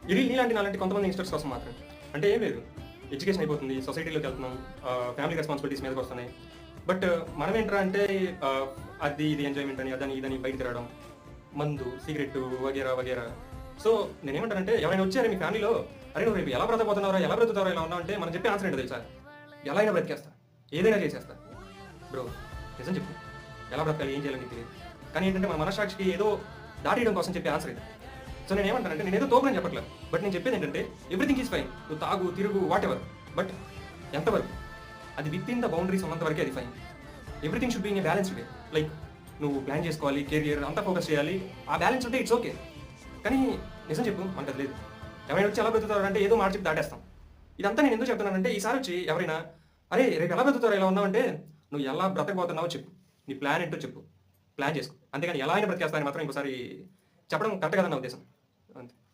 ఇది నీలాంటి నాలాంటి కొంతమంది యంగ్స్టర్స్ కోసం మాత్రం. అంటే ఏం లేదు. ఎడ్యుకేషన్ అయిపోతుంది, సొసైటీలోకి వెళ్తున్నాం, ఫ్యామిలీ రెస్పాన్సిబిలిటీస్ మీదకి వస్తున్నాయి. బట్ మనం ఏంట్రా అంటే అది ఇది ఎంజాయ్మెంట్ అని అదని ఇదని బయట తిరగడం, మందు, సిగరెట్ వగేరా వగేరా. సో నేనేమంటానంటే ఎవరైనా వచ్చారు మీ ఫ్యామిలీలో, అరే నువ్వు రేపు ఎలా బ్రతకపోతున్నారా, ఎలా బ్రతుకుతారో ఇలా ఉన్నావు అంటే మనం చెప్పే ఆన్సర్ ఏంటో తెలుసా? ఎలా అయినా బ్రతికేస్తా, ఏదైనా చేసేస్తా. బ్రో నిజం చెప్పు, ఎలా బ్రతకాలి, ఏం చేయాలని తెలియదు. కానీ ఏంటంటే మన మనసాక్షికి ఏదో దాటేయడం కోసం చెప్పే ఆన్సర్ ఇది. సో నేను ఏమంటానంటే నేను ఏదో తోపని చెప్పట్లేదు, బట్ నేను చెప్పేది ఏంటంటే ఎవ్రీథింగ్ ఈజ్ ఫైన్. నువ్వు తాగు, తిరుగు, వాట్ ఎవర్, బట్ ఎంతవరకు అది విత్ ఇన్ ద బౌండరీస్ ఉన్నంత వరకే అది fine. Everything should be in a balanced way. Like నువ్వు ప్లాన్ చేసుకోవాలి, కెరియర్ అంతా ఫోకస్ చేయాలి, ఆ బ్యాలెన్స్ ఉంటే ఇట్స్ ఓకే. కానీ నిజం చెప్పు, మనకు అది లేదు. ఎవరైనా వచ్చి ఎలా బ్రతుకుతారు అంటే ఏదో మాట చెప్పి దాటేస్తాం. ఇదంతా నేను ఎందుకు చెప్తున్నానంటే ఈసారి వచ్చి ఎవరైనా అరే రేపు ఎలా బ్రతుకుతారో ఇలా ఉన్నావంటే నువ్వు ఎలా బ్రతకపోతున్నావో చెప్పు, నీ ప్లాన్ ఏంటో చెప్పు, ప్లాన్ చేసుకో. అంతేగాని ఎలా అయినా బ్రతికేస్తానని మాత్రం ఇంకోసారి చెప్పడం కరెక్ట్ కదన్న ఉద్దేశం.